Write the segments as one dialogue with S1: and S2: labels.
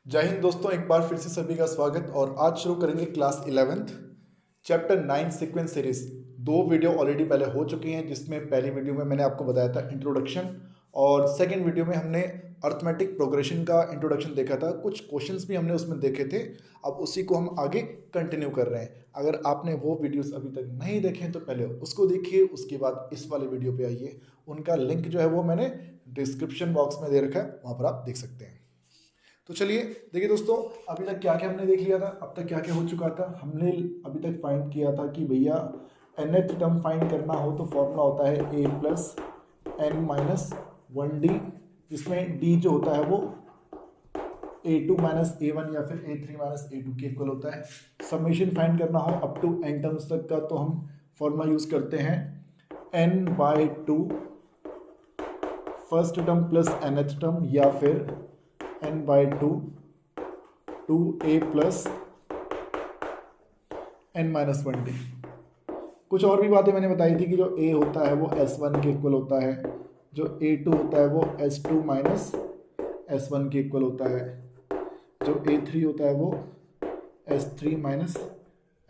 S1: जय हिंद दोस्तों, एक बार फिर से सभी का स्वागत। और आज शुरू करेंगे class 11th chapter 9 sequence series. दो वीडियो ऑलरेडी पहले हो चुकी हैं, जिसमें पहली वीडियो में मैंने आपको बताया था इंट्रोडक्शन, और सेकंड वीडियो में हमने अर्थमेटिक प्रोग्रेशन का इंट्रोडक्शन देखा था। कुछ क्वेश्चंस भी हमने उसमें देखे थे। अब उसी को हम आगे कंटिन्यू कर रहे हैं। अगर आपने वो वीडियोस अभी तक नहीं देखे हैं तो पहले उसको देखिए, उसके बाद इस वाले वीडियो पे आइए। उनका लिंक जो है वो मैंने डिस्क्रिप्शन बॉक्स में दे रखा है, वहाँ पर आप देख सकते हैं। तो चलिए देखिए दोस्तों, अभी तक क्या क्या हमने देख लिया था, अब तक क्या क्या हो चुका था। हमने अभी तक फाइंड किया था कि भैया nth टर्म फाइंड करना हो तो फॉर्मूला होता है a plus n minus 1d, जिसमें d जो होता है वो a2 माइनस a1 या फिर a3 माइनस a2 के इक्वल होता है। समेशन फाइंड करना हो अप टू n टर्म्स तक का, तो हम फॉर्मूला यूज करते हैं n/2 first term plus nth term, या फिर n/2 2a plus n minus 1d। कुछ और भी बातें मैंने बताई थी कि जो a होता है वो s1 के इक्वल होता है, जो a2 होता है वो s2 माइनस s1 के इक्वल होता है, जो a3 होता है वो s3 माइनस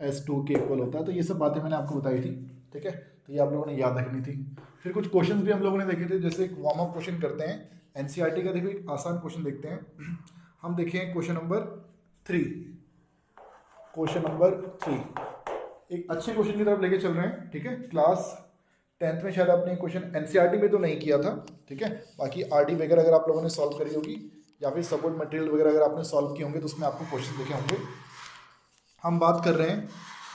S1: s2 के इक्वल होता है। तो ये सब बातें मैंने आपको बताई थी, ठीक है। तो ये आप लोगों ने याद रखनी थी। फिर कुछ क्वेश्चंस भी हम लोगों ने देखे थे, जैसे एक वार्म अप क्वेश्चन करते हैं एनसीईआरटी का। देखिए एक आसान क्वेश्चन देखते हैं। हम देखें क्वेश्चन नंबर 3। क्वेश्चन नंबर 3 एक अच्छे क्वेश्चन की तरफ लेके चल रहे हैं, ठीक है। क्लास 10th में शायद आपने क्वेश्चन एनसीईआरटी में तो नहीं किया था, ठीक है। बाकी आरडी वगैरह अगर आप लोगों ने सॉल्व करी होगी, या फिर सपोर्ट मटेरियल वगैरह अगर आपने सॉल्व किए होंगे, तो उसमें आपको क्वेश्चन देखे होंगे। हम बात कर रहे हैं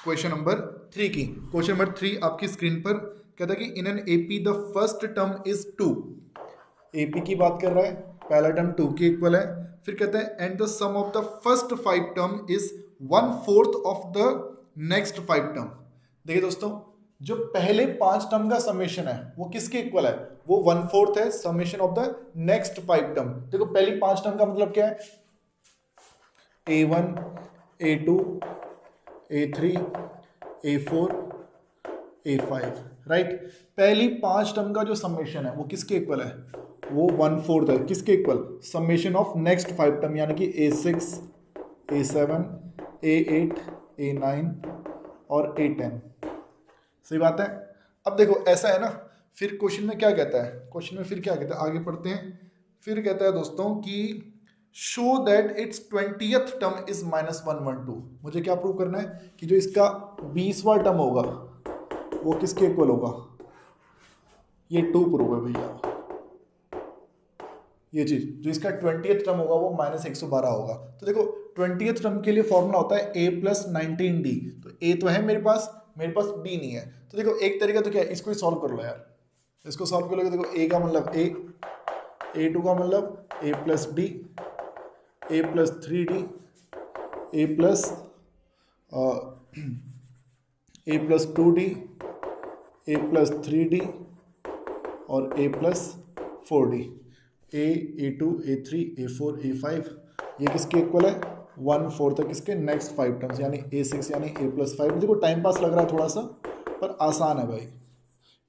S1: क्वेश्चन नंबर 3 की। क्वेश्चन नंबर 3 आपकी स्क्रीन पर कहता है कि in an AP the first term is 2। AP की बात कर रहा है, पहला टर्म 2 के इक्वल है। फिर कहता है and the sum of the first 5 term is 1/4 of the next 5 term. देखिए दोस्तों, जो पहले 5 टर्म का समेशन है वो किसके इक्वल है? वो 1/4 है summation of the next 5 term. देखो पहली 5 टर्म का मतलब क्या है? a1 a2 a3 a4 a5, right. पहली 5 टर्म का जो समेशन है वो किसके इक्वल है? वो 1/4 है। किसके equal? Summation of next 5 term, यानी कि a6 a7 a8 a9 और a10। सही बात है। अब देखो ऐसा है ना, फिर क्वेश्चन में क्या कहता है? क्वेश्चन में फिर क्या कहता है, आगे पढ़ते हैं। फिर कहता है दोस्तों कि show that it's 20th term is -112। मुझे क्या प्रूव करना है कि जो इसका 20वां टर्म होगा वो किसके इक्वल होगा? ये 2 प्रूव है भैया। ये चीज जो इसका 20th टर्म होगा वो -112 होगा। तो देखो 20th टर्म के लिए फॉर्मूला होता है a प्लस 19d। तो a तो है मेरे पास d नहीं है। तो देखो एक तरीका तो क्या है, इसको ही सॉल्व कर लो यार। इसको सॉल्व कर लो। देखो a का मतलब a, a2 का मतलब a plus d, a plus 3d, a plus a plus 2d, a plus 3d और a plus 4d। a a2 a3 a4 a5 ये किसके इक्वल है? 1/4 तक किसके? नेक्स्ट 5 टर्म्स, यानी a6 यानी a प्लस 5। देखो टाइम पास लग रहा है थोड़ा सा, पर आसान है भाई।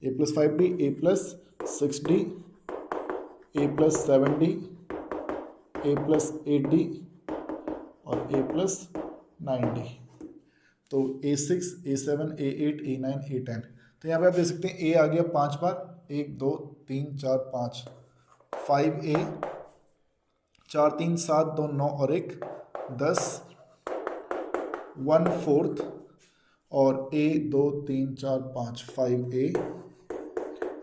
S1: a plus 5d, a plus 6d, a plus 7d, a plus 8d और a प्लस 9d। तो a6 a7 a8 a9 a10। तो यहाँ पे आप देख सकते हैं a आ गया 5 बार, 1 2 3 4 5, 5a 4 3 7 2 9 और 1 10, 1/4 और a 2 3 4 5 5a,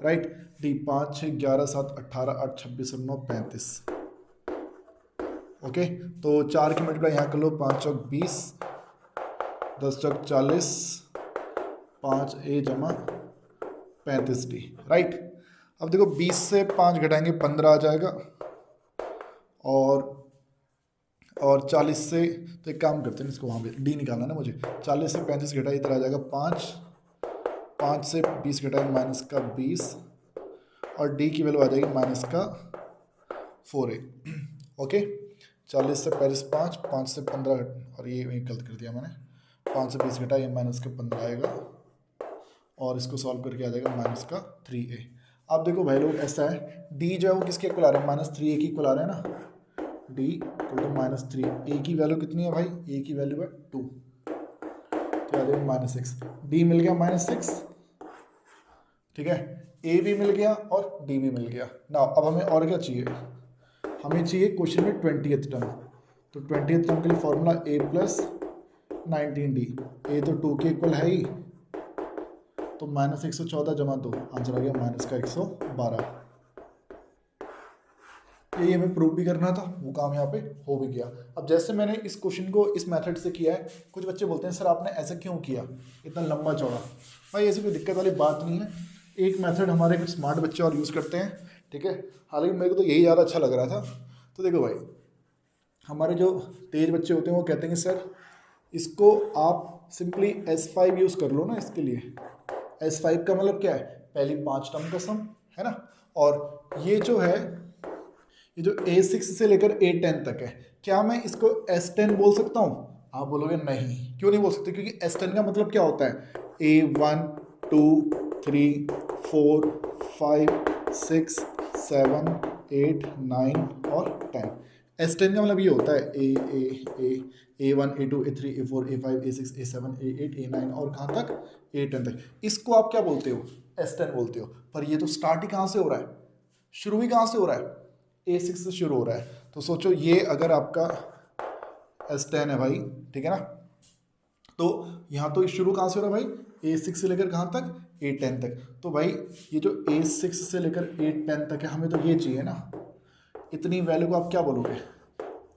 S1: राइट। d 5 6 11 7 18 8 26 और 9 35। ओके, तो 4 की मल्टीप्लाई यहाँ कर लो, 5 चौक 20, 10 चौक 40, 5a जमा 35d, राइट। अब देखो 20 से 5 घटाएंगे 15 आ जाएगा, और 40 से, तो एक काम करते हैं, इसको वहाँ पे d निकालना ना मुझे। 40 से 35 घटाए इधर आ जाएगा 5, 5 से 20 घटाए माइनस का 20, और d की वैल्यू आ जाएगी माइनस का 4a। ओके, 40 से 35 5, 5 से 15, और ये गलत कर दिया मैंने, 5 से 20 घटाए माइनस का 15 आएगा, और इसको सॉल्व करके आ जाएगा माइनस का 3a। अब देखो भाई लोग ऐसा है, d जो है वो किसके इक्वल आ रहा है? -3a के इक्वल आ रहा है ना। D equal to -3। ए की वैल्यू कितनी है भाई, ए की वैल्यू है 2, तो आ जाएगा -6। डी मिल गया -6, ठीक है, ए भी मिल गया और डी भी मिल गया ना। अब हमें और क्या चाहिए, हमें चाहिए क्वेश्चन में 20th टर्म। तो 20th टर्म के लिए फॉर्मूला a प्लस 19d। ए तो 2 के इक्वल है ही, तो -114 जमा 2, आंसर आ गया -112। ये हमें प्रूव भी करना था, वो काम यहाँ पे हो भी गया। अब जैसे मैंने इस क्वेश्चन को इस मेथड से किया है, कुछ बच्चे बोलते हैं सर आपने ऐसा क्यों किया इतना लंबा चौड़ा। भाई ऐसी कोई दिक्कत वाली बात नहीं है, एक मेथड हमारे कुछ स्मार्ट बच्चे और यूज़ करते हैं, ठीक है। हालांकि मेरे को तो यही ज़्यादा अच्छा लग रहा था। तो देखो भाई, हमारे जो तेज बच्चे होते हैं वो कहते हैं कि सर इसको आप सिंपली S5 यूज़ कर लो ना। इसके लिए S5 का मतलब क्या है, पहली 5 टर्म का सम है ना। और ये जो है, ये जो A6 से लेकर A10 तक है, क्या मैं इसको S10 बोल सकता हूँ? आप बोलोगे नहीं, क्यों नहीं बोल सकते, क्योंकि S10 का मतलब क्या होता है, A1 2 3 4 5 6 7 8 9 और 10। S10 का मतलब ये होता है A1 A2 A3 A4 A5 A6 A7 A8 A9 और कहाँ तक, A10 तक। इसको आप क्या बोलते हो, S10 बोलते हो। पर ये तो स्टार्ट ही कहाँ से हो रहा है, शुरू ही कहाँ से हो रहा है, A6 से शुरू हो रहा है। तो सोचो ये अगर आपका S10 है भाई, ठीक है ना, तो यहाँ तो शुरू कहाँ से हो रहा है भाई, A6 से लेकर कहाँ तक, A10 तक। तो भाई ये जो A6 से लेकर A10 तक है, हमें तो ये चाहिए ना। इतनी वैल्यू को आप क्या बोलोगे,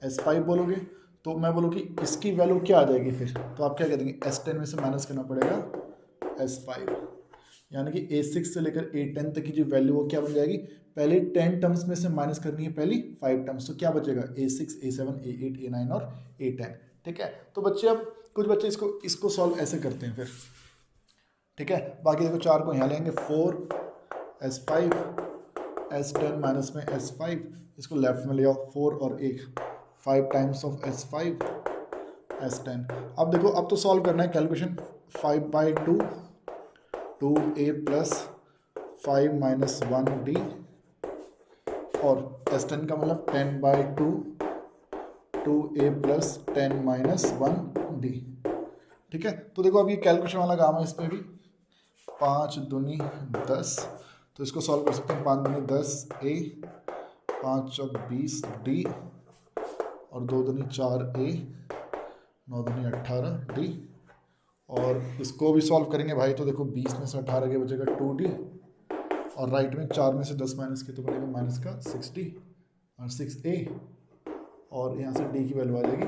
S1: S5 बोलोगे। तो मैं बोलूँ कि इसकी वैल्यू क्या आ जाएगी फिर, तो आप क्या कह देंगे, S10 में से माइनस करना पड़ेगा S5, यानी कि A6 से लेकर A10 तक की जो वैल्यू वो क्या बन जाएगी, पहले 10 टर्म्स में से माइनस करनी है पहली 5 टर्म्स। तो क्या बचेगा, A6 A7 A8 A9 और A10, ठीक है। तो बच्चे, अब कुछ बच्चे इसको सॉल्व ऐसे करते हैं फिर, ठीक है। बाकी देखो 4 को यहाँ लेंगे, 4 S5 S10 माइनस में S5, इसको लेफ्ट में ले आओ, 4 और 1 5 टाइम्स ऑफ S5 S10। अब देखो, अब तो सॉल्व करना है calculation, 5/2 2a plus 5 minus 1d और S10 का मतलब 10/2 2a प्लस 10 माइनस 1d, ठीक है। तो देखो अब ये कैलकुलेशन वाला काम है, इस पर भी 5 दूनी 10, तो इसको सॉल्व कर सकते हैं। 5 दूनी 10a, 5 चौक 20d और 2 दूनी 4a, 9 दूनी 18d। और इसको भी सॉल्व करेंगे भाई, तो देखो 20 में से 18 के बचेगा 2d और राइट में 4 में से 10 माइनस के तो बनेगा माइनस का 6d और 6a, और यहाँ से d की वैल्यू आ जाएगी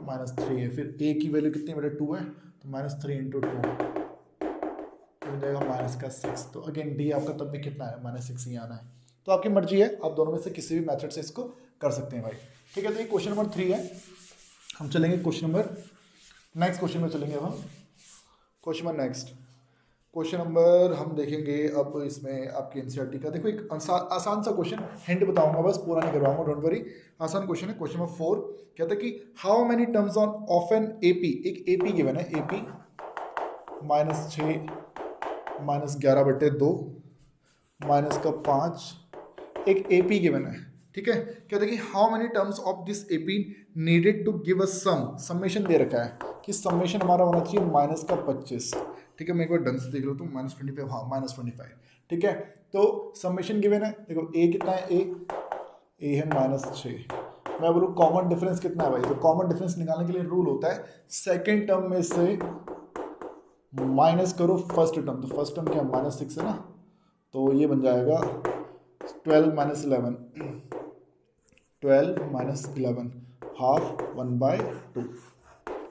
S1: -3a। फिर a की वैल्यू कितनी बेटा 2 है, तो -3 × 2 तो हो जाएगा -6। तो अगेन d आपका तब भी कितना है, -6 ही आना है। तो आपकी मर्जी है, आप दोनों में से किसी भी मेथड से इसको कर सकते हैं भाई, ठीक है। तो ये क्वेश्चन नंबर 3 है। हम चलेंगे क्वेश्चन नंबर नेक्स्ट, क्वेश्चन में चलेंगे अब हम question number next. Question number हम देखेंगे अब इसमें आपकी एनसीईआरटी का। देखो एक आसान सा क्वेश्चन, हिंट बताऊंगा बस, पूरा नहीं करवाऊंगा, डोंट वरी। आसान क्वेश्चन है। क्वेश्चन नंबर 4 कहता है कि how many terms of an AP, एक एपी गिवन है, एपी -6 -11/2 -5, एक एपी गिवन है, ठीक है। कहते हैं कि how many terms of this AP needed to give a sum, summation दे रखा है कि सम्मेशन हमारा होना चाहिए -25, ठीक है। मैं एक बार ढंग से देख लो तो -25, हाँ -25, ठीक है। तो सम्मेशन गिवन है, देखो ए कितना है, ए है -6। मैं बोलूँ कॉमन डिफरेंस कितना है भाई, तो कॉमन डिफरेंस निकालने के लिए रूल होता है सेकेंड टर्म में से माइनस करो फर्स्ट टर्म। तो फर्स्ट टर्म क्या है, -6 है ना, तो ये बन जाएगा 12 - 11, 12 - 11 हाफ 1/2,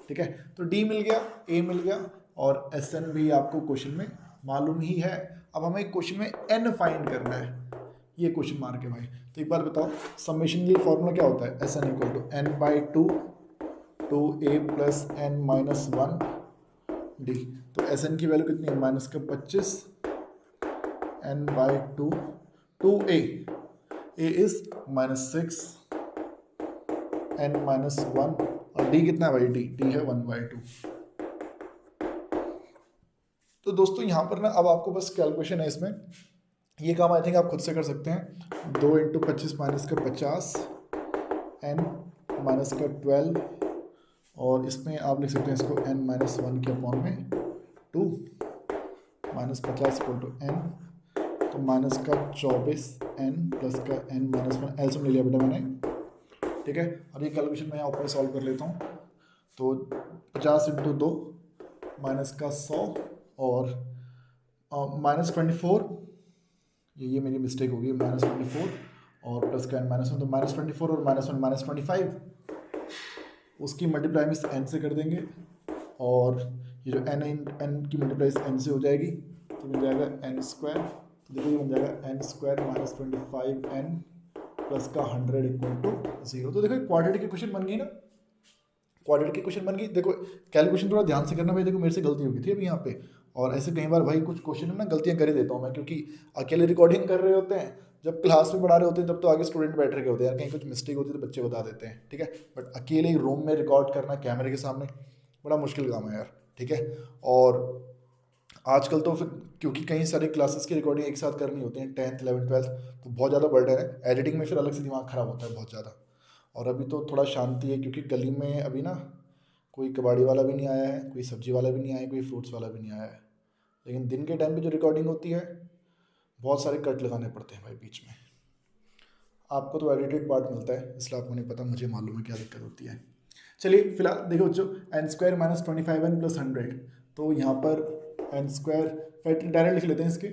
S1: ठीक है। तो डी मिल गया, ए मिल गया और एस एन भी आपको क्वेश्चन में मालूम ही है। अब हमें क्वेश्चन में एन फाइंड करना है, ये क्वेश्चन मार्क है भाई। तो एक बार बताओ, सम्मेशन के लिए फॉर्मूला क्या होता है, S N equal to n/2 2a plus n minus 1 D. तो एस एन की वैल्यू कितनी है, -25, n/2 2a, a is -6 n minus 1 और d कितना है भाई, d है 1/2। तो दोस्तों यहाँ पर ना अब आपको बस कैलकुलेशन है इसमें, ये काम आई थिंक आप खुद से कर सकते हैं। 2 × 25 - 50 n माइनस का 12 और इसमें आप लिख सकते हैं इसको n माइनस 1 के अपॉन में 2 माइनस 50 इक्वल टू n, तो माइनस का 24 n प्लस का n माइनस 1 एल्सियम ले लिया बेटा मैंने, ठीक है। और ये कैलकुलेशन मैं यहाँ ऊपर सॉल्व कर लेता हूँ, तो 50 इंटू 2 माइनस का 100 और माइनस 24, ये मेरी मिस्टेक होगी, माइनस 24 और प्लस का n माइनस 1, तो माइनस 24 और माइनस 1 माइनस 25, उसकी मल्टीप्लाई इस n से कर देंगे और ये जो n की मल्टीप्लाई इस n से हो जाएगी तो मिल जाएगा n स्क्वायर, तो देखो ये बन जाएगा n square minus 25n plus का 100 इक्वल टू 0। तो देखो क्वाड्रेटिक की क्वेश्चन बन गई ना, क्वाड्रेटिक की क्वेश्चन बन गई। देखो कैलकुलेशन थोड़ा ध्यान से करना भाई, देखो मेरे से गलती हो गई थी अभी यहाँ पे, और ऐसे कई बार भाई कुछ क्वेश्चन है ना गलतियाँ कर ही देता हूँ मैं, क्योंकि अकेले रिकॉर्डिंग कर रहे होते हैं, जब क्लास में पढ़ा रहे होते हैं तब तो आगे स्टूडेंट बैठ रहे होते हैं यार, कहीं कुछ मिस्टेक होती है तो बच्चे बता देते हैं, ठीक है। बट अकेले रूम में रिकॉर्ड करना कैमरे के सामने बड़ा मुश्किल काम है यार, ठीक है। और आजकल तो फिर क्योंकि कई सारी क्लासेस की रिकॉर्डिंग एक साथ करनी होती है, 10th 11th 12th, तो बहुत ज़्यादा बर्डन है, एडिटिंग में फिर अलग से दिमाग ख़राब होता है बहुत ज़्यादा। और अभी तो थोड़ा शांति है क्योंकि गली में अभी ना कोई कबाड़ी वाला भी नहीं आया है, कोई सब्जी वाला भी नहीं आया है, कोई फ्रूट्स वाला भी नहीं आया है, लेकिन दिन के टाइम पे जो रिकॉर्डिंग होती है बहुत सारे कट लगाने पड़ते हैं भाई बीच में। आपको तो एडिटेड पार्ट मिलता है इसलिए आपको नहीं पता, मुझे मालूम है क्या दिक्कत होती है। चलिए फिलहाल देखो बच्चों, N square minus 25n plus 100, तो यहाँ पर एन स्क्वायर फैक्टर डायरेक्ट लिख लेते हैं इसके,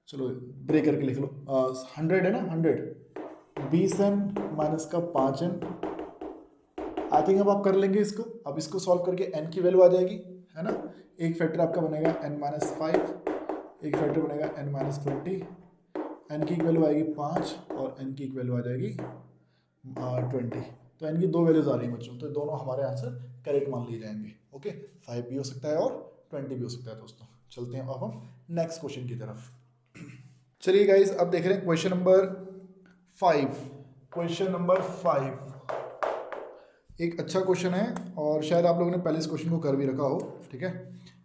S1: चलो ब्रेक करके लिख लो, 100 है ना, 100 20n माइनस का 5n, आई थिंक अब आप कर लेंगे इसको। अब इसको सॉल्व करके n की वैल्यू आ जाएगी, है ना। एक फैक्टर आपका बनेगा n माइनस 5, एक फैक्टर बनेगा n माइनस 20, n की एक वैल्यू आएगी 5 और n की एक वैल्यू आ जाएगी 20, तो n की दो वैल्यूज आ रही हैं बच्चों, तो दोनों हमारे आंसर करेक्ट मान लिए जाएंगे। ओके, 5 भी हो सकता है और 20 भी हो सकता है दोस्तों। चलते हैं अब हम नेक्स्ट क्वेश्चन की तरफ। चलिए गाइज, अब देख रहे हैं क्वेश्चन नंबर 5। क्वेश्चन नंबर 5 एक अच्छा क्वेश्चन है और शायद आप लोगों ने पहले इस क्वेश्चन को कर भी रखा हो, ठीक है।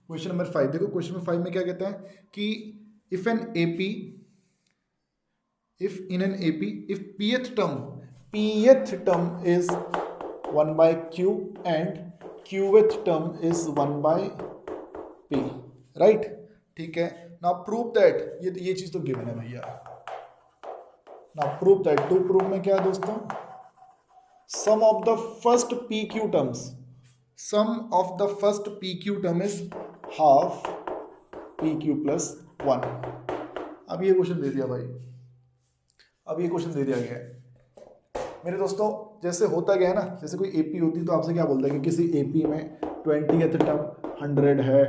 S1: क्वेश्चन नंबर 5 देखो, क्वेश्चन नंबर 5 में क्या कहता है कि if in an AP if pth term is 1 by q and qth term is 1 by p, right, ठीक है। नाउ प्रूव दैट, ये चीज तो गिवन है भैया। Now prove that, to prove में क्या है दोस्तों, sum of the first pq terms, sum of the first pq term is half pq plus 1। अब ये क्वेश्चन दे दिया भाई, अब ये क्वेश्चन दे दिया गया है मेरे दोस्तों। जैसे होता गया है ना, जैसे कोई एपी होती है तो आपसे क्या बोलता है कि किसी एपी में 20th टर्म 100 है,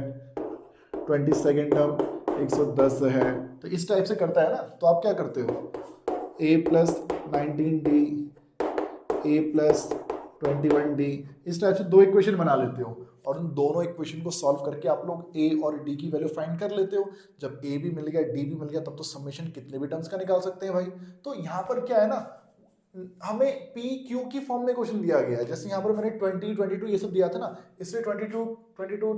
S1: 22nd टर्म 110 है, तो इस टाइप से करता है ना, तो आप क्या करते हो, a plus 19d a plus 21d, इस टाइप से दो इक्वेशन बना लेते हो और उन दोनों इक्वेशन को सॉल्व करके आप लोग a और d की वैल्यू फाइंड कर लेते हो। जब a भी मिल गया d भी मिल गया तब तो समेशन कितने भी टर्म्स का निकाल सकते हैं भाई। तो यहाँ पर क्या है ना, हमें पी क्यू की फॉर्म में क्वेश्चन दिया गया है। जैसे यहाँ पर मैंने 20 22 ये सब दिया था ना, इसलिए 22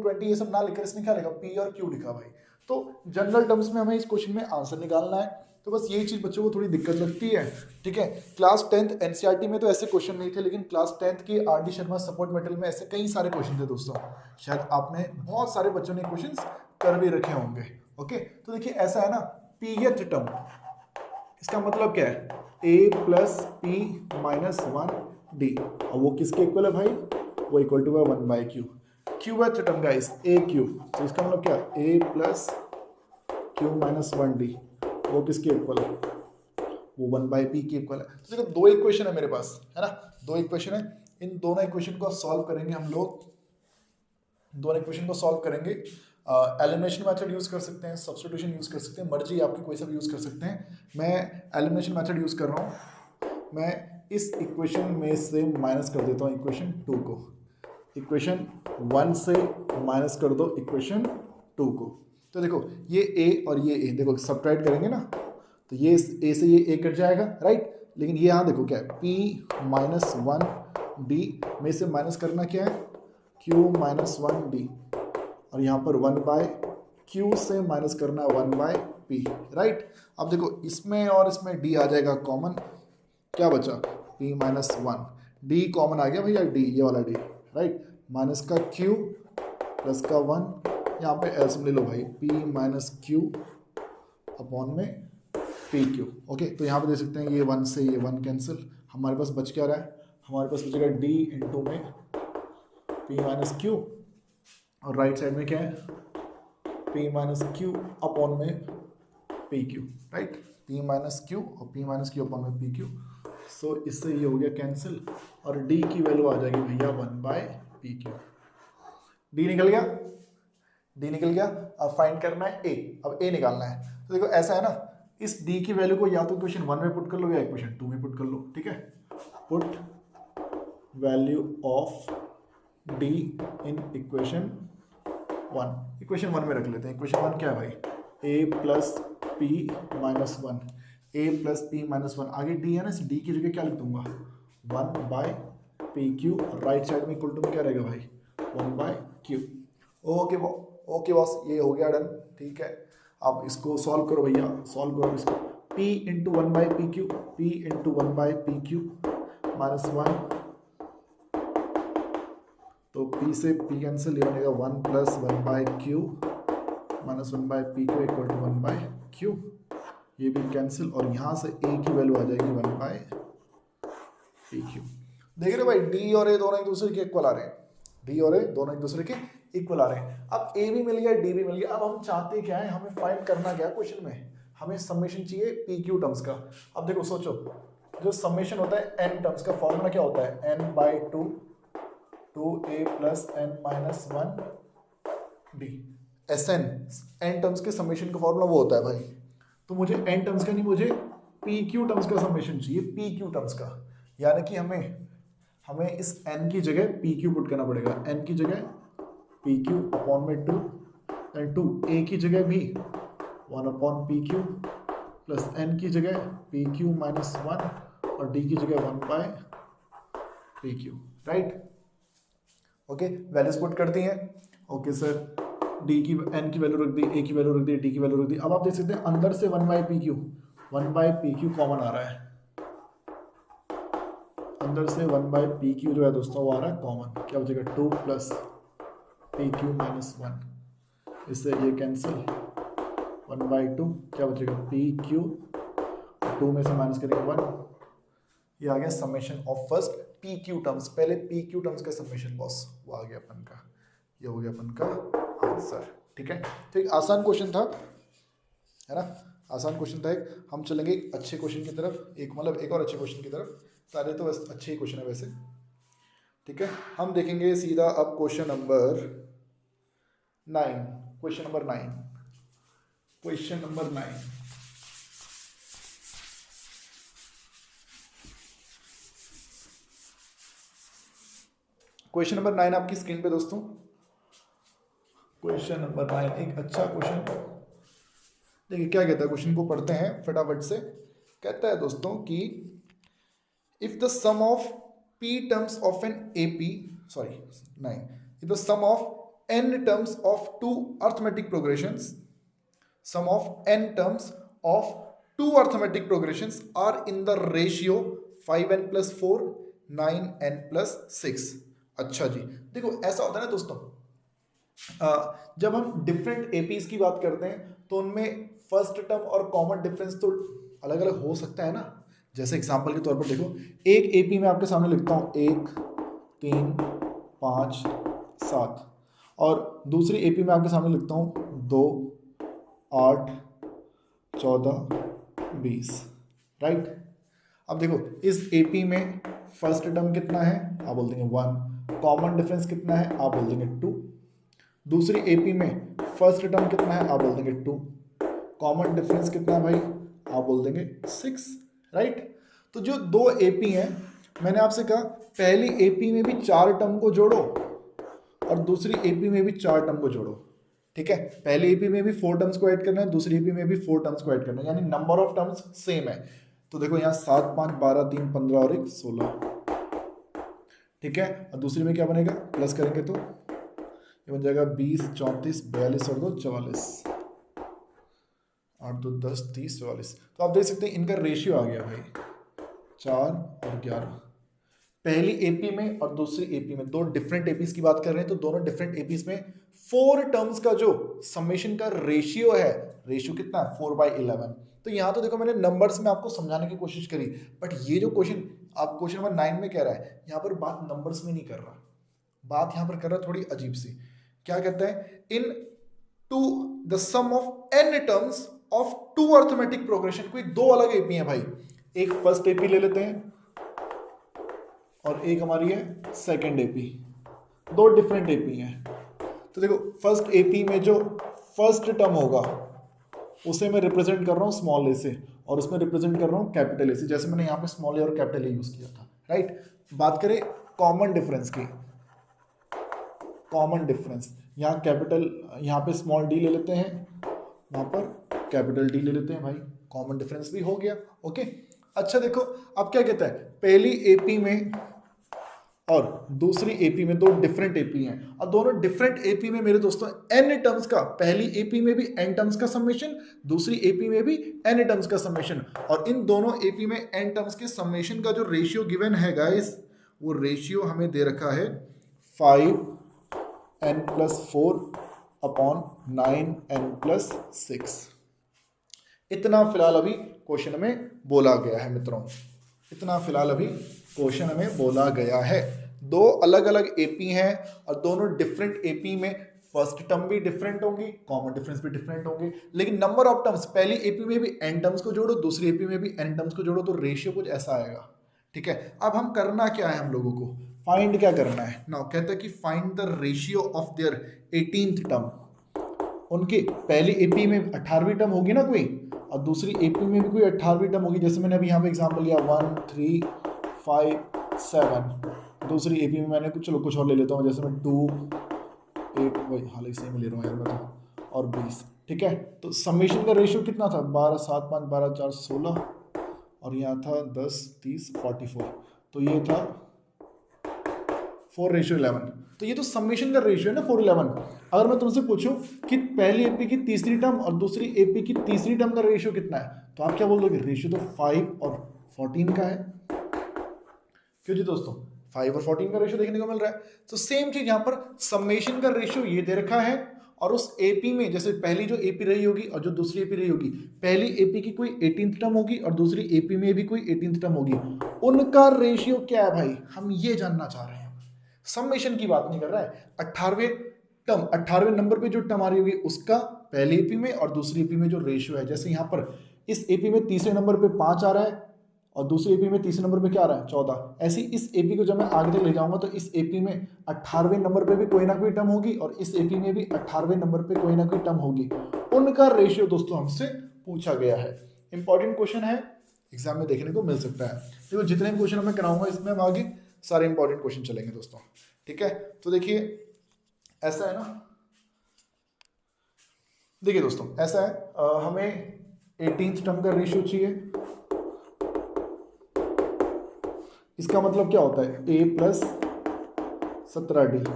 S1: 20 ये सब ना लिखकर इसने क्या लिखा, पी और क्यू लिखा भाई। तो जनरल टर्म्स में हमें इस क्वेश्चन में आंसर निकालना है, तो बस यही चीज बच्चों को थोड़ी दिक्कत लगती है, ठीक है। क्लास 10th एनसीईआरटी में तो ऐसे क्वेश्चन नहीं थे, लेकिन क्लास 10th के R D Sharma support material में ऐसे कई सारे क्वेश्चन थे दोस्तों। शायद आप में बहुत सारे बच्चों ने क्वेश्चन कर भी रखे होंगे। ओके, तो देखिए ऐसा है ना, pth टर्म, इसका मतलब क्या है, a plus P minus 1d, और वो किसके इक्वल है भाई, वो इक्वल टू है 1 by q. Qth term guys a q, तो इसका मतलब क्या, a plus Q minus 1d, वो किसके इक्वल है, वो 1 बाई पी के इक्वल है। तो देखो दो इक्वेशन है मेरे पास, है ना, दो इक्वेशन है, इन दोनों इक्वेशन को सॉल्व करेंगे हम लोग, दोनों इक्वेशन को सॉल्व करेंगे। एलिमिनेशन मेथड यूज़ कर सकते हैं, सब्स्टिट्यूशन यूज़ कर सकते हैं, मर्जी आपकी कोई सा भी यूज़ कर सकते हैं। मैं एलिमिनेशन मेथड यूज़ कर रहा हूँ। मैं इस इक्वेशन में से माइनस कर देता हूँ इक्वेशन 2 को, इक्वेशन 1 से माइनस कर दो इक्वेशन 2 को। तो देखो ये a और ये a, देखो सब्ट्रैक्ट करेंगे ना, तो ये a से ये a कट जाएगा, राइट। लेकिन ये यहाँ देखो क्या है, p माइनस 1d में से माइनस करना क्या है, q माइनस 1d, और यहाँ पर 1 बाय q से माइनस करना 1 बाय p, राइट। अब देखो इसमें और इसमें d आ जाएगा कॉमन, क्या बचा, p माइनस 1, d कॉमन आ गया भैया, d ये वाला d, राइट, माइनस का q प्लस का 1, यहाँ पे एल्सियम ले लो भाई, p माइनस q अपॉन में पी क्यू। ओके, तो यहाँ पे देख सकते हैं ये 1 से ये 1 कैंसिल, हमारे पास बच क्या रहा है, हमारे पास बचेगा d इंटू में p माइनस क्यू, और राइट साइड में क्या है, p माइनस क्यू अपॉन में P Q, right, p minus Q और p माइनस क्यू अपॉन में पी क्यू। सो इससे ये हो गया कैंसिल, और d की वैल्यू आ जाएगी भैया 1/pq। d निकल गया, d निकल गया। अब फाइंड करना है a, अब a निकालना है। तो देखो ऐसा है ना, इस d की वैल्यू को या तो इक्वेशन 1 में पुट कर लो या इक्वेशन 2 में पुट कर लो, ठीक है। Put value of d in equation 1, equation 1 में रख लेते हैं। इक्वेशन 1 क्या है भाई, a plus P minus 1, a plus P minus 1, आगे d है ना, इस d की जगह क्या लिख दूंगा 1/pq, राइट साइड में इक्वल टू में क्या रहेगा भाई 1/q। ओके ओके बॉस, ये हो गया डन, ठीक है। अब इसको सॉल्व करो भैया, सॉल्व करो इसको, p into 1/pq, p into 1/pq minus 1, तो p से p कैंसिल, ये बनेगा 1 plus 1/q minus 1/pq equal to 1/q, ये भी कैंसिल, और यहाँ से a की वैल्यू आ जाएगी 1/pq। देख रहे भाई, d और a दोनों एक दूसरे के इक्वल आ रहे हैं, d और a दोनों एक दूसरे के इक्वल आ रहे हैं। अब a भी मिल गया, d भी मिल गया। अब हम चाहते क्या है, हमें फाइंड करना क्या क्वेश्चन में, हमें समेशन चाहिए pq टर्म्स का। अब देखो सोचो, जो समेशन होता है n टर्म्स का फॉर्मूला क्या होता है, n/2 2a plus n minus 1d, Sn n terms के समेशन का फॉर्मूला वो होता है भाई। तो मुझे n टर्म्स का नहीं, मुझे pq टर्म्स का समेशन चाहिए, pq टर्म्स का, यानी कि हमें इस n की जगह pq पुट करना पड़ेगा, n की जगह pq अपॉन में 2, एंड 2 a की जगह भी 1 अपॉन pq प्लस n की जगह pq माइनस 1 और d की जगह 1/pq, right. Okay, values put कर दी हैं। ओके सर, d की n की वैल्यू रख दी, a की वैल्यू रख दी, d की वैल्यू रख दी। अब आप देख सकते हैं अंदर से 1/pq कॉमन आ रहा है, अंदर से 1/pq जो है दोस्तों वो आ रहा है कॉमन, क्या बचेगा 2 प्लस pq माइनस 1, इससे ये कैंसिल, 1/2 क्या बचेगा pq, 2 में से माइनस करेंगे 1, ये आ गया summation of first pq terms, पहले pq टर्म्स का समेशन बॉस, वो आ गया अपन का, ये हो गया अपन का आंसर, ठीक है। तो एक आसान क्वेश्चन था, है ना, आसान क्वेश्चन था एक। हम चलेंगे एक अच्छे क्वेश्चन की तरफ, एक मतलब एक और अच्छे क्वेश्चन की तरफ, सारे तो बस अच्छे ही क्वेश्चन है वैसे, ठीक है। हम देखेंगे सीधा अब question number 9, question number 9, question number 9। Question number 9 आपकी स्क्रीन पे दोस्तों, क्वेश्चन नंबर 9 एक अच्छा क्वेश्चन। देखिए क्या कहता है, क्वेश्चन को पढ़ते हैं फटाफट से। कहता है दोस्तों कि if the sum of p terms of an AP, sorry 9, if the sum of n terms of two arithmetic progressions, sum of n terms of two arithmetic progressions are in the ratio 5n plus 4 9n plus 6। अच्छा जी, देखो ऐसा होता है ना दोस्तों, जब हम different APs की बात करते हैं तो उनमें फर्स्ट टर्म और कॉमन डिफरेंस तो अलग अलग हो सकता है ना। जैसे एग्जांपल के तौर पर देखो, एक एपी में आपके सामने लिखता हूँ 1 3 5 7, और दूसरी एपी में आपके सामने लिखता हूँ 2 8 14 20, राइट। अब देखो इस एपी में फर्स्ट टर्म कितना है, आप बोल देंगे 1, कॉमन डिफरेंस कितना है, आप बोल देंगे 2। दूसरी एपी में फर्स्ट टर्म कितना है, आप बोल देंगे 2, कॉमन डिफरेंस कितना है भाई, आप बोल देंगे 6, राइट। तो जो दो एपी हैं, मैंने आपसे कहा पहली एपी में भी 4 टर्म को जोड़ो और दूसरी एपी में भी 4 टर्म को जोड़ो, ठीक है। पहली एपी में भी 4 टर्म्स को ऐड करना है, दूसरी एपी में भी 4 टर्म्स को ऐड करना है, यानी नंबर ऑफ टर्म्स सेम है। तो देखो यहाँ 7 5 12 3 15 और 1 16, ठीक है। और दूसरी में क्या बनेगा, प्लस करेंगे तो ये बन जाएगा 20 34 42 और 2 44, 8 2 10 30 44। तो आप देख सकते हैं इनका रेशियो आ गया भाई 4 और 11। पहली एपी में और दूसरी एपी में, दो डिफरेंट एपीज की बात कर रहे हैं, तो दोनों डिफरेंट एपीज में 4 टर्म्स का जो समेशन का रेशियो है, रेशियो कितना है 4/11। तो यहाँ तो देखो मैंने नंबर्स में आपको समझाने की कोशिश करी, बट ये जो क्वेश्चन आप क्वेश्चन नंबर 9 में कह रहा है, यहाँ पर बात नंबर्स में नहीं कर रहा, बात यहाँ पर कर रहा है थोड़ी अजीब सी। क्या कहता है, in to the sum of n terms of 2 arithmetic progression. कोई दो अलग एपी है भाई, एक फर्स्ट एपी ले लेते हैं और एक हमारी है सेकंड एपी, दो डिफरेंट एपी हैं। तो देखो फर्स्ट एपी में जो फर्स्ट टर्म होगा उसे मैं रिप्रेजेंट कर रहा हूँ स्मॉल ए से, और उसमें रिप्रेजेंट कर रहा हूँ कैपिटल ए से, जैसे मैंने यहाँ पे स्मॉल ए और कैपिटल ए यूज किया था, राइट। बात करें कॉमन डिफरेंस की, कॉमन डिफरेंस यहाँ कैपिटल, यहाँ पे स्मॉल डी ले लेते हैं, वहाँ पर कैपिटल डी ले लेते हैं भाई, कॉमन डिफरेंस भी हो गया। ओके, अच्छा देखो अब क्या कहता है, पहली एपी में और दूसरी एपी में दो डिफरेंट एपी हैं, और दोनों डिफरेंट एपी में मेरे दोस्तों n टर्म्स का, पहली एपी में भी n टर्म्स का समेशन, दूसरी एपी में भी n टर्म्स का समेशन, और इन दोनों एपी में n टर्म्स के समेशन का जो रेशियो गिवन है गाइस, वो रेशियो हमें दे रखा है 5n+4 अपॉन 9n+6। इतना फिलहाल अभी क्वेश्चन में बोला गया है मित्रों, इतना फिलहाल अभी क्वेश्चन में बोला गया है। दो अलग अलग एपी हैं और दोनों डिफरेंट एपी में फर्स्ट टर्म भी डिफरेंट होंगी, कॉमन डिफरेंस भी डिफरेंट होंगे, लेकिन नंबर ऑफ टर्म्स, पहली एपी में भी n टर्म्स को जोड़ो, दूसरी एपी में भी n टर्म्स को जोड़ो, तो रेशियो कुछ ऐसा आएगा। ठीक है, अब हम करना क्या है, हम लोगों को फाइंड क्या करना है ना, कहते हैं कि find the ratio of their 18th term. उनके पहली एपी में 18वीं टर्म होगी ना कोई, और दूसरी एपी में भी कोई 18वीं टर्म होगी, जैसे मैंने अभी यहाँ पे एग्जांपल लिया 1 3 5 7। दूसरी एपी में मैंने कुछ, चलो कुछ और ले लेता हूँ, जैसे मैं 2 8, वही हाल ही सेम ले रहा हूँ यार मैं तो, और 20। ठीक है, तो समेशन का रेशियो कितना था, 12 7 5 12 4 16, और यहाँ था 10 30 44, तो ये था 4:11। तो ये तो समेशन का रेशियो है ना 4:11। अगर मैं तुमसे पूछूं कि पहली एपी की तीसरी टर्म और दूसरी एपी की तीसरी टर्म का रेशियो कितना है, तो आप क्या बोल दोगे, रेशियो तो 5 और 14 का है। क्यों जी दोस्तों, 5 और 14 का रेशियो देखने को मिल रहा है। तो सेम चीज यहाँ पर समेशन का रेशियो ये दे रखा है, और उस एपी में जैसे पहली जो एपी रही होगी और जो दूसरी एपी रही होगी, पहली एपी की कोई 18th टर्म होगी और दूसरी एपी में भी कोई 18th टर्म होगी, उनका रेशियो क्या है भाई, हम ये जानना चाह रहे हैं। समेशन की बात नहीं कर रहा है, 18वें टर्म, 18वें नंबर पे जो टर्म आ रही होगी उसका पहली एपी में और दूसरी एपी में जो रेशियो है, जैसे यहाँ पर इस एपी में तीसरे नंबर पे 5 आ रहा है और दूसरी एपी में तीसरे नंबर पे क्या आ रहा है 14। ऐसी इस एपी को जब मैं आगे तक ले जाऊंगा तो इस एपी में 18वें नंबर पे भी कोई ना कोई टर्म होगी और इस एपी में भी 18वें नंबर पे कोई ना कोई टर्म होगी। उनका रेशियो दोस्तों हमसे पूछा गया है। इंपॉर्टेंट क्वेश्चन है, एग्जाम में देखने को मिल सकता है। देखो जितने भी क्वेश्चन मैं कराऊंगा इसमें हम आगे सारे इंपॉर्टेंट क्वेश्चन चलेंगे दोस्तों। ठीक है, तो देखिए ऐसा है ना, देखिए दोस्तों ऐसा है, हमें 18th टर्म का रेशियो चाहिए। इसका मतलब क्या होता है, a + 17d,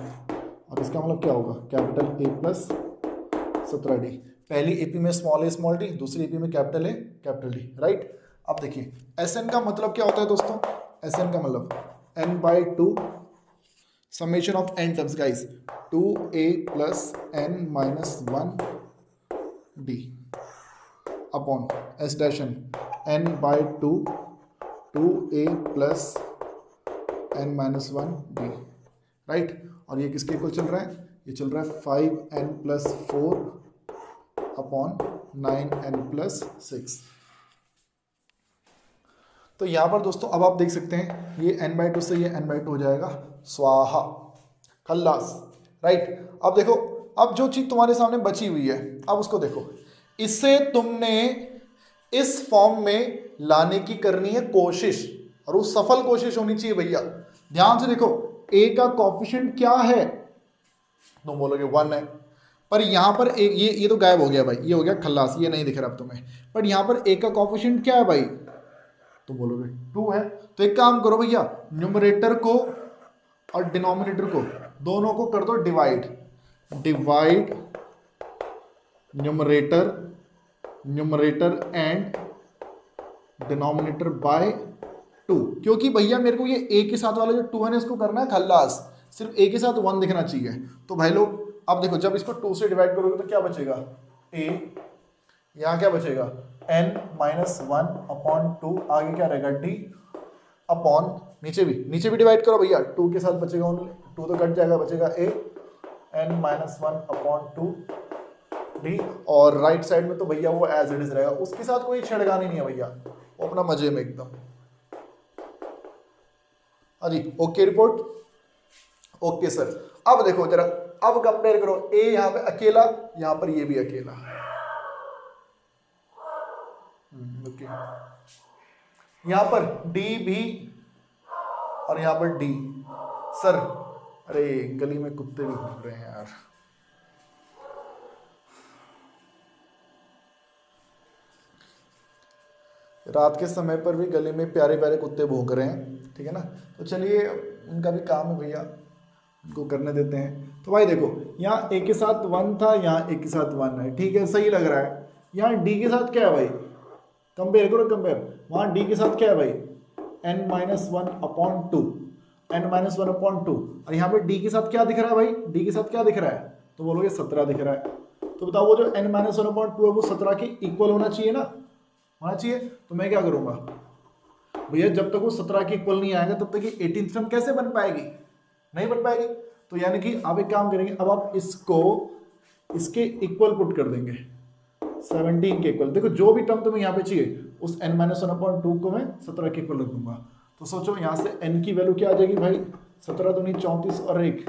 S1: और इसका मतलब क्या होगा, कैपिटल A + 17d। पहली एपी में स्मॉल डी, दूसरी एपी में capital A capital D, right. अब देखिए Sn का मतलब क्या होता है दोस्तों, Sn का मतलब n/2 summation of n terms guys, 2a + n-1d upon S' n/2 2a + n-1d, right. और ये किसके इक्वल चल रहा है, ये चल रहा है 5n+4 अपॉन 9n+6। तो यहाँ पर दोस्तों अब आप देख सकते हैं ये n/2 से ये n/2 हो जाएगा, स्वाहा खल्लास, राइट। अब देखो, अब जो चीज तुम्हारे सामने बची हुई है अब उसको देखो, इसे तुमने इस फॉर्म में लाने की करनी है कोशिश, और वो सफल कोशिश होनी चाहिए भैया। ध्यान से देखो, a का कोफिशिएंट क्या है, तुम बोलोगे 1 है, पर यहां पर ये तो गायब हो गया भाई, ये हो गया खल्लास, ये नहीं दिख रहा अब तुम्हें, पर यहां पर a का कोफिशिएंट क्या है भाई, तुम बोलोगे 2 है। तो एक काम करो भैया, न्यूमरेटर को और डिनोमिनेटर को दोनों को कर दो divide, numerator and denominator by 2, क्योंकि भैया मेरे को ये ए के साथ वाला जो 2 है ना इसको करना है खल्लास, सिर्फ ए के साथ 1 दिखना चाहिए। तो भाई लोग अब देखो जब इसको 2 से डिवाइड करोगे तो क्या बचेगा, ए, यहाँ क्या बचेगा n माइनस 1/2, आगे क्या रहेगा डी अपॉन, नीचे भी डिवाइड करो भैया, 2 के साथ बचेगा ओनली, 2 तो कट जाएगा, बचेगा ए n माइनस 1/2 डी, और राइट साइड में तो भैया वो एज इट इज रहेगा, उसके साथ कोई छेड़खानी नहीं है भैया, वो अपना मजे में एकदम। हाँ जी, ओके रिपोर्ट, ओके सर। अब देखो जरा, अब कंपेयर करो, ए यहाँ पे अकेला, यहाँ पर ये भी अकेला, ओके, यहाँ पर डी भी और यहाँ पर डी। सर अरे गली में कुत्ते भी घूम रहे हैं यार, रात के समय पर भी गली में प्यारे प्यारे कुत्ते भौंक रहे हैं, ठीक है ना। तो चलिए उनका भी काम है भैया, उनको करने देते हैं। तो भाई देखो यहाँ ए के साथ 1 था, यहाँ ए के साथ 1 है, ठीक है, सही लग रहा है। यहाँ डी के साथ क्या है भाई, कंपेयर करो, कंपेयर, वहाँ डी के साथ क्या है भाई, n माइनस 1/2, n माइनस 1/2, और यहाँ पे डी के साथ क्या दिख रहा है भाई, डी के साथ क्या दिख रहा है, तो बोलोगे 17 दिख रहा है। तो बताओ वो जो n माइनस 1/2 है वो 17 के इक्वल होना चाहिए ना, होना चाहिए। तो मैं क्या करूँगा भैया, जब तक वो 17 के इक्वल नहीं आएगा तब तक ये 18th टर्म कैसे बन पाएगी, नहीं बन पाएगी। तो यानी कि आप एक काम करेंगे, अब आप इसको इसके इक्वल पुट कर देंगे, 17 के इक्वल। देखो जो भी टर्म तुम्हें यहाँ पे चाहिए उस n माइनस 1/2 को मैं 17 के इक्वल रख दूंगा। तो सोचो यहाँ से n की वैल्यू क्या आ जाएगी भाई, 17 दूनी 34 और 1,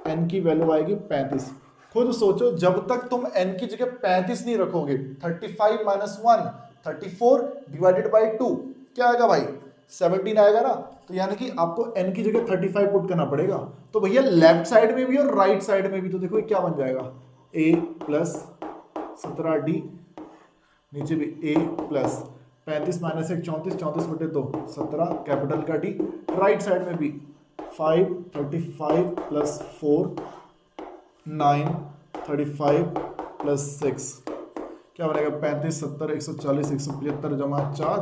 S1: n की वैल्यू आएगी 35। खुद सोचो जब तक तुम n की जगह 35 नहीं रखोगे, 35 माइनस 1 34 डिवाइडेड बाई 2 क्या आएगा भाई, 17 आएगा ना। तो यानी कि आपको n की जगह 35 पुट करना पड़ेगा। तो भैया लेफ्ट साइड में भी और राइट साइड में भी, तो देखो क्या बन जाएगा, a प्लस 17d, नीचे भी a प्लस 35 माइनस 1 34, 34 बटे 2 17, कैपिटल का d, राइट साइड में भी 5 35 प्लस 4 9 35 प्लस 6 क्या बनेगा, 35 70 140 175 जमा 4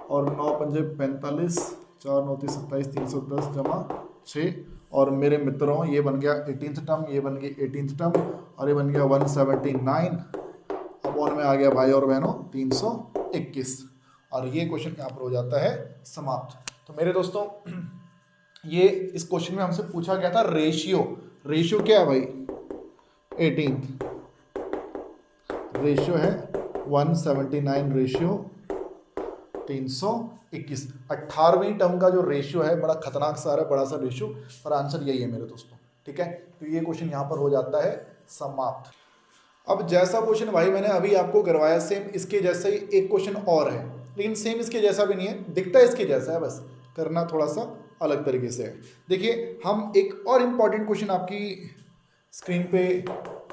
S1: और 9 पंजे 45, 4 9 27 310 जमा 6, और मेरे मित्रों ये बन गया 18th टर्म, ये बन गई 18th टर्म, और ये बन गया 179 अपॉन में आ गया भाई और बहनों 321, और ये क्वेश्चन यहाँ पर हो जाता है समाप्त। तो मेरे दोस्तों ये इस क्वेश्चन में हमसे पूछा गया था रेशियो क्या है भाई, 18th रेशियो है 179 रेशियो 321, 18वीं टर्म का जो रेशियो है बड़ा खतरनाक सा है, बड़ा सा रेशियो, पर आंसर यही है मेरे दोस्तों, ठीक है। तो ये क्वेश्चन यहाँ पर हो जाता है समाप्त। अब जैसा क्वेश्चन भाई मैंने अभी आपको करवाया सेम इसके जैसा ही एक क्वेश्चन और है, लेकिन सेम इसके जैसा भी नहीं है, दिखता है इसके जैसा है, बस करना थोड़ा सा अलग तरीके से है। देखिए हम एक और इम्पॉर्टेंट क्वेश्चन आपकी स्क्रीन पे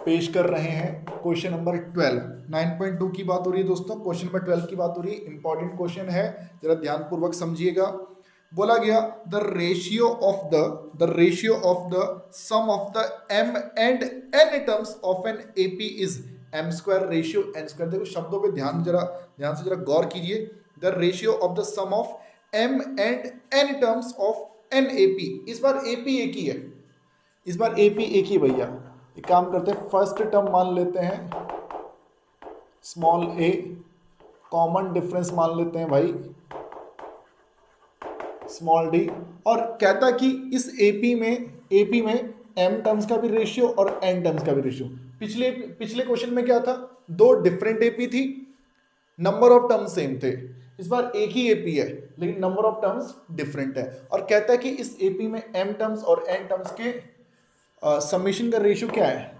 S1: पेश कर रहे हैं, क्वेश्चन नंबर 12, 9.2 की बात हो रही है दोस्तों, क्वेश्चन नंबर 12 की बात हो रही है, इंपॉर्टेंट क्वेश्चन है, जरा ध्यानपूर्वक समझिएगा। बोला गया the ratio of the sum of the m and n terms of an AP is m square ratio n square. देखो शब्दों पे ध्यान से जरा गौर कीजिए, the ratio of the sum of m and n terms of an AP. इस बार एपी एक ही है, इस बार एपी एक ही भैया। एक काम करते हैं, फर्स्ट टर्म मान लेते हैं स्मॉल a, कॉमन डिफरेंस मान लेते हैं भाई स्मॉल d, और कहता कि इस एपी में m टर्म्स का भी रेशियो और n टर्म्स का भी रेशियो। पिछले क्वेश्चन में क्या था, दो डिफरेंट एपी थी, नंबर ऑफ टर्म्स सेम थे। इस बार एक ही एपी है लेकिन नंबर ऑफ टर्म्स डिफरेंट है, और कहता है कि इस एपी में m टर्म्स और n टर्म्स के समेशन का रेशियो क्या है,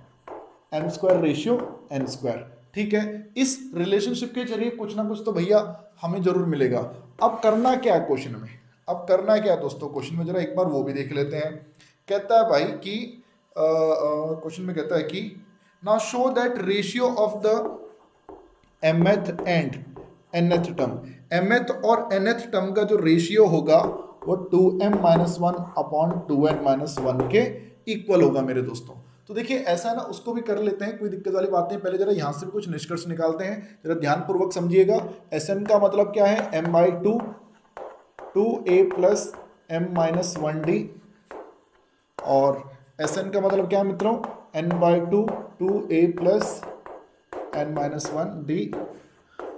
S1: m square ratio n square, ठीक है। इस रिलेशनशिप के जरिए कुछ ना कुछ तो भैया हमें जरूर मिलेगा। अब करना क्या है क्वेश्चन में, अब करना क्या है दोस्तों क्वेश्चन में, जरा एक बार वो भी देख लेते हैं। कहता है भाई कि क्वेश्चन में कहता है कि now show that ratio of the mth and nth term, mth और nth टर्म का जो रेशियो होगा वो 2m minus 1 upon 2n minus 1 के इक्वल होगा मेरे दोस्तों। तो देखिए ऐसा है ना, उसको भी कर लेते हैं, कोई दिक्कत वाली बात नहीं। पहले जरा यहाँ से भी कुछ निष्कर्ष निकालते हैं, जरा ध्यानपूर्वक समझिएगा। Sn का मतलब क्या है, m/2 2a plus m minus 1d, और Sn का मतलब क्या है मित्रों, n/2 2a plus n minus 1d,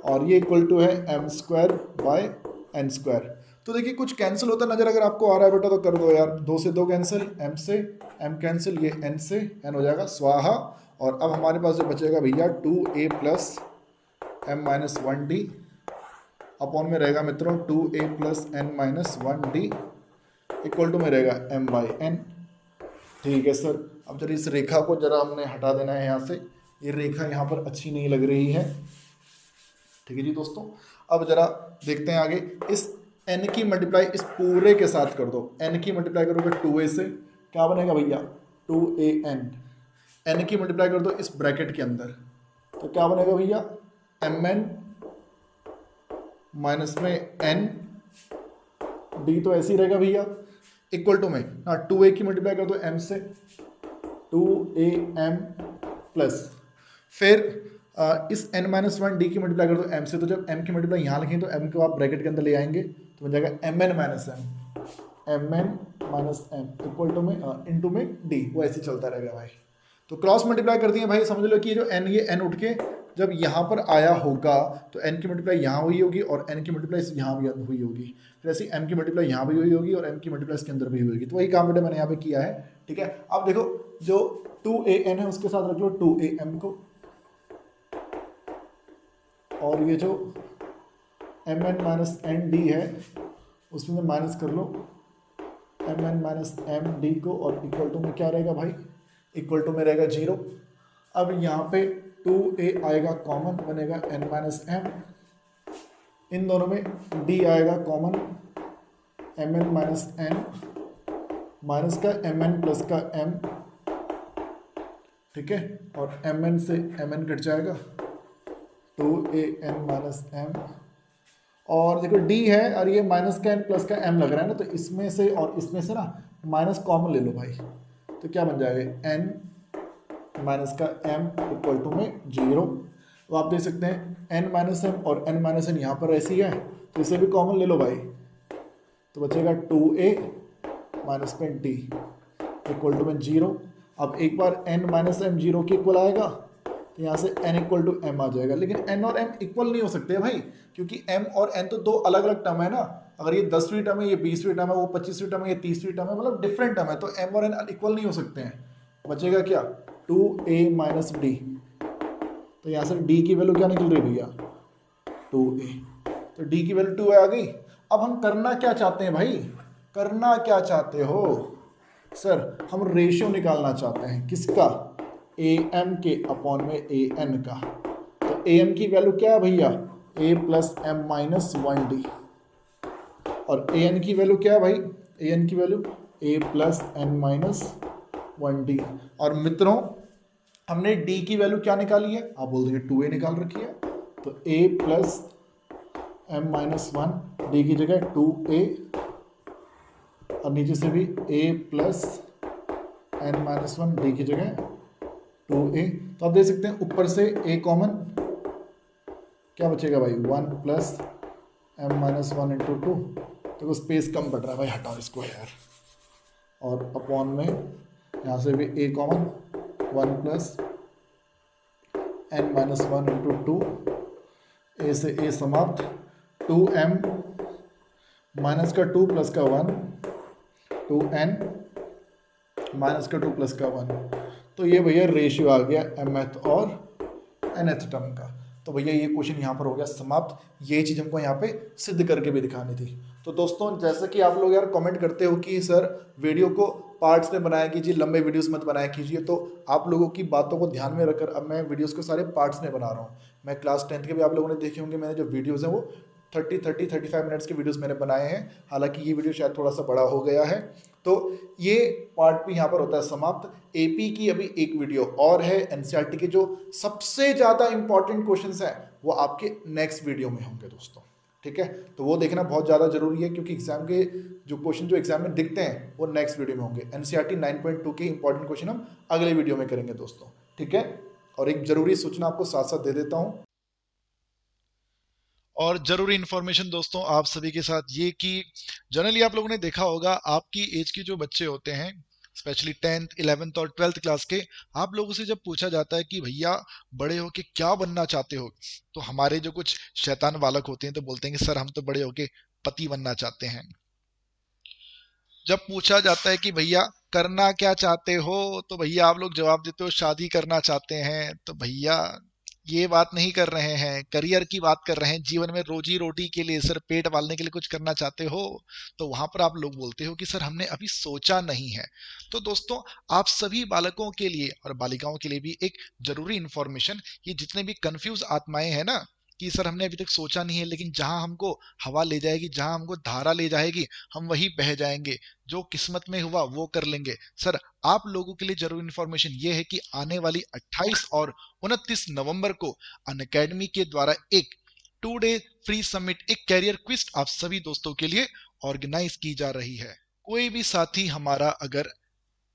S1: और ये इक्वल टू है m square by n square. तो देखिए कुछ कैंसिल होता नजर अगर आपको आ रहा है बेटा तो कर दो यार, 2 से 2 कैंसिल, m से m कैंसिल, ये n से n हो जाएगा स्वाहा। और अब हमारे पास जो बचेगा भैया 2a plus m minus 1d upon में रहेगा मित्रों 2a plus n minus 1d equal to में रहेगा m/n। ठीक है सर, अब जरा इस रेखा को जरा हमने हटा देना है यहाँ से, ये रेखा यहाँ पर अच्छी नहीं लग रही है। ठीक है जी दोस्तों, अब जरा देखते हैं आगे। इस n की मल्टीप्लाई इस पूरे के साथ कर दो, n की मल्टीप्लाई करोगे 2a से, क्या बनेगा भैया 2an, n की मल्टीप्लाई कर दो इस ब्रैकेट के अंदर, तो क्या बनेगा भैया mn माइनस में n d, तो ऐसे ही रहेगा भैया इक्वल टू में ना 2a की मल्टीप्लाई कर दो m से 2am प्लस फिर इस n माइनस 1d की मल्टीप्लाई कर दो m से, तो जब m की मल्टीप्लाई यहाँ लिखें तो m को आप ब्रैकेट के अंदर ले आएंगे तो बन जाएगा mn minus m equal to m into m d, वो ऐसे चलता रहेगा भाई। तो क्रॉस मल्टीप्लाई कर दिए भाई, समझ लो कि ये जो n, ये n उठ के जब यहाँ पर आया होगा तो n की मल्टीप्लाई यहाँ हुई होगी और n की मल्टीप्लाई यहाँ भी हुई होगी, फिर ऐसे m की मल्टीप्लाई यहाँ भी हुई होगी और m की मल्टीप्लाई इसके अंदर भी हुई होगी। तो वही काम बेटा मैंने यहाँ पे किया है। ठीक है, अब देखो जो 2an है उसके साथ रख लो 2am को, और ये जो mn माइनस nd है उसमें माइनस कर लो mn माइनस md को, और इक्वल टू में क्या रहेगा भाई, इक्वल टू में रहेगा 0। अब यहाँ पे 2a आएगा कॉमन, बनेगा n माइनस m, इन दोनों में d आएगा common mn minus n, minus का mn प्लस का m, ठीक है, और mn से mn कट जाएगा 2an माइनस m, और देखो d है और ये माइनस का n प्लस का m लग रहा है ना, तो इसमें से और इसमें से ना माइनस कॉमन ले लो भाई, तो क्या बन जाएगा n माइनस का m इक्वल टू में 0। तो आप देख सकते हैं n माइनस m और n माइनस n यहाँ पर ऐसी है, तो इसे भी कॉमन ले लो भाई, तो बचेगा 2a माइनस में d इक्वल टू में 0। अब एक बार n माइनस m 0 के इक्वल आएगा तो यहाँ से n इक्वल टू m आ जाएगा, लेकिन n और m इक्वल नहीं हो सकते भाई, क्योंकि m और n तो दो अलग अलग टर्म है ना। अगर ये 10वीं टर्म है, ये 20वीं टर्म है, वो 25वीं टर्म है, ये 30वीं टर्म है, मतलब डिफरेंट टर्म है, तो m और n इक्वल नहीं हो सकते हैं। बचेगा क्या 2a माइनस d, तो यहाँ से d की वैल्यू क्या निकल रही है भैया 2a, तो d की वैल्यू 2 आ गई। अब हम करना क्या चाहते हैं भाई, करना क्या चाहते हो सर, हम रेशियो निकालना चाहते हैं किसका, am के अपॉन में an का। तो am की वैल्यू क्या है भैया a plus m minus 1d, और an की वैल्यू क्या है भाई, an की value a plus n minus 1d। और मित्रों हमने d की वैल्यू क्या निकाली है, आप बोल देंगे 2a निकाल रखी है, तो a plus m minus 1 d की जगह 2a, और नीचे से भी a plus n minus 1 d की जगह 2a। तो आप देख सकते हैं ऊपर से a कॉमन, क्या बचेगा भाई 1 प्लस m माइनस 1 इंटू 2, तो स्पेस कम पड़ रहा है भाई, हटाओ इसको यार, और अपॉन में यहाँ से भी a common 1 plus n minus 1 into 2, a से a समाप्त, 2m माइनस का 2 प्लस का 1, 2n माइनस का 2 प्लस का 1। तो ये भैया रेशियो आ गया mth और nth टर्म का। तो भैया ये क्वेश्चन यहाँ पर हो गया समाप्त, ये चीज़ हमको यहाँ पे सिद्ध करके भी दिखानी थी। तो दोस्तों जैसे कि आप लोग यार कमेंट करते हो कि सर वीडियो को पार्ट्स में बनाया कीजिए, लंबे वीडियोस मत बनाया कीजिए, तो आप लोगों की बातों को ध्यान में रखकर अब मैं वीडियोस को सारे पार्ट्स में बना रहा हूँ। मैं क्लास 10th के भी आप लोगों ने देखे होंगे, मैंने जो वीडियोज़ हैं वो 35 मिनट्स के वीडियोस मैंने बनाए हैं, हालांकि ये वीडियो शायद थोड़ा सा बड़ा हो गया है। तो ये पार्ट भी यहाँ पर होता है समाप्त। एपी की अभी एक वीडियो और है, एनसीईआरटी के जो सबसे ज़्यादा इंपॉर्टेंट क्वेश्चंस हैं वो आपके नेक्स्ट वीडियो में होंगे दोस्तों, ठीक है। तो वो देखना बहुत ज़्यादा जरूरी है, क्योंकि एग्जाम के जो क्वेश्चन जो एग्जाम में दिखते हैं वो नेक्स्ट वीडियो में होंगे। एनसीईआरटी 9.2 के इंपॉर्टेंट क्वेश्चन हम अगले वीडियो में करेंगे दोस्तों, ठीक है। और एक जरूरी सूचना आपको साथ साथ दे देता हूँ,
S2: और जरूरी इंफॉर्मेशन दोस्तों आप सभी के साथ ये कि जनरली आप लोगों ने देखा होगा आपकी एज के जो बच्चे होते हैं, स्पेशली 10th 11th और 12th क्लास के, आप लोगों से जब पूछा जाता है कि भैया बड़े होके क्या बनना चाहते हो, तो हमारे जो कुछ शैतान बालक होते हैं तो बोलते हैं कि सर हम तो बड़े होके पति बनना चाहते हैं। जब पूछा जाता है कि भैया करना क्या चाहते हो, तो भैया आप लोग जवाब देते हो शादी करना चाहते हैं। तो भैया ये बात नहीं कर रहे हैं, करियर की बात कर रहे हैं, जीवन में रोजी रोटी के लिए, सर पेट पालने के लिए कुछ करना चाहते हो। तो वहां पर आप लोग बोलते हो कि सर हमने अभी सोचा नहीं है। तो दोस्तों आप सभी बालकों के लिए और बालिकाओं के लिए भी एक जरूरी इंफॉर्मेशन, ये जितने भी कंफ्यूज आत्माएं हैं ना कि सर हमने अभी तक सोचा नहीं है, लेकिन जहां हमको हवा ले जाएगी, जहां हमको धारा ले जाएगी, हम वही बह जाएंगे, जो किस्मत में हुआ वो कर लेंगे। सर आप लोगों के लिए जरूरी इंफॉर्मेशन ये है कि आने वाली 28 और 29 नवंबर को अनअकैडमी के द्वारा एक 2 डे फ्री समिट, एक कैरियर क्विज आप सभी दोस्तों के लिए ऑर्गेनाइज की जा रही है। कोई भी साथी हमारा अगर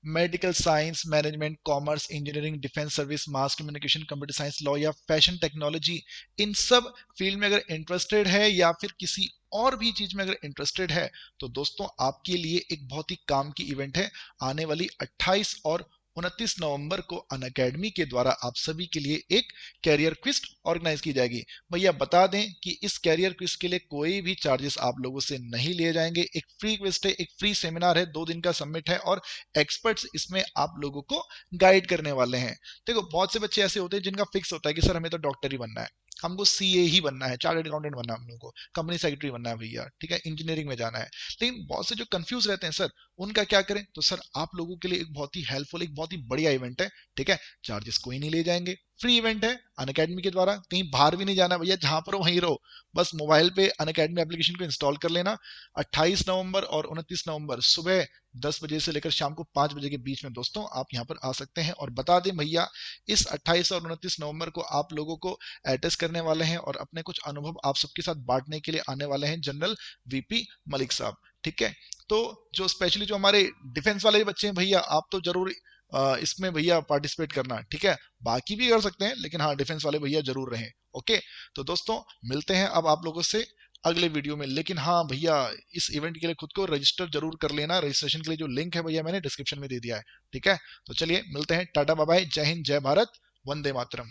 S2: medical science, management, commerce, engineering, defence service, mass communication, computer science, law या फैशन टेक्नोलॉजी, इन सब फील्ड में अगर इंटरेस्टेड है या फिर किसी और भी चीज में अगर इंटरेस्टेड है, तो दोस्तों आपके लिए एक बहुत ही काम की इवेंट है। आने वाली 28 और 29 नवंबर को अनअकैडमी के द्वारा आप सभी के लिए एक कैरियर क्विज ऑर्गेनाइज की जाएगी। भैया बता दें कि इस कैरियर क्विज के लिए कोई भी चार्जेस आप लोगों से नहीं लिए जाएंगे। एक फ्री क्विज है, एक फ्री सेमिनार है, 2 दिन का समिट है और एक्सपर्ट्स इसमें आप लोगों को गाइड करने वाले हैं। देखो बहुत से बच्चे ऐसे होते हैं जिनका फिक्स होता है कि सर हमें तो डॉक्टर ही बनना है, हमको सीए ही बनना है, चार्टर्ड अकाउंटेंट बनना है, हम लोगों को कंपनी सेक्रेटरी बनना है भैया, ठीक है, इंजीनियरिंग में जाना है। लेकिन बहुत से जो कंफ्यूज रहते हैं सर, उनका क्या करें? तो सर आप लोगों के लिए एक बहुत ही हेल्पफुल, एक बहुत ही बढ़िया इवेंट है, ठीक है। चार्जेस कोई नहीं ले जाएंगे, फ्री इवेंट है अनअकैडमी के द्वारा, कहीं बाहर भी नहीं जाना भैया, जहां पर हो वहीं रहो, बस मोबाइल पे अनअकैडमी एप्लीकेशन को इंस्टॉल कर लेना। 28 नवंबर और 29 नवंबर सुबह 10 बजे से लेकर शाम को 5 बजे के बीच में दोस्तों आप यहाँ पर आ सकते हैं। और बता दें भैया, इस 28 और 29 नवंबर को आप लोगों को एड्रेस करने वाले हैं और अपने कुछ अनुभव आप सबके साथ बांटने के लिए आने वाले हैं जनरल वीपी मलिक साहब, ठीक है। तो जो स्पेशली जो हमारे डिफेंस वाले बच्चे हैं भैया, आप तो जरूर इसमें भैया पार्टिसिपेट करना, ठीक है। बाकी भी कर सकते हैं लेकिन हाँ डिफेंस वाले भैया जरूर रहें। ओके, तो दोस्तों मिलते हैं अब आप लोगों से अगले वीडियो में। लेकिन हाँ भैया, इस इवेंट के लिए खुद को रजिस्टर जरूर कर लेना। रजिस्ट्रेशन के लिए जो लिंक है भैया मैंने डिस्क्रिप्शन में दे दिया है, ठीक है। तो चलिए मिलते हैं, टाटा बाय बाय, जय हिंद, जय भारत, वंदे मातरम।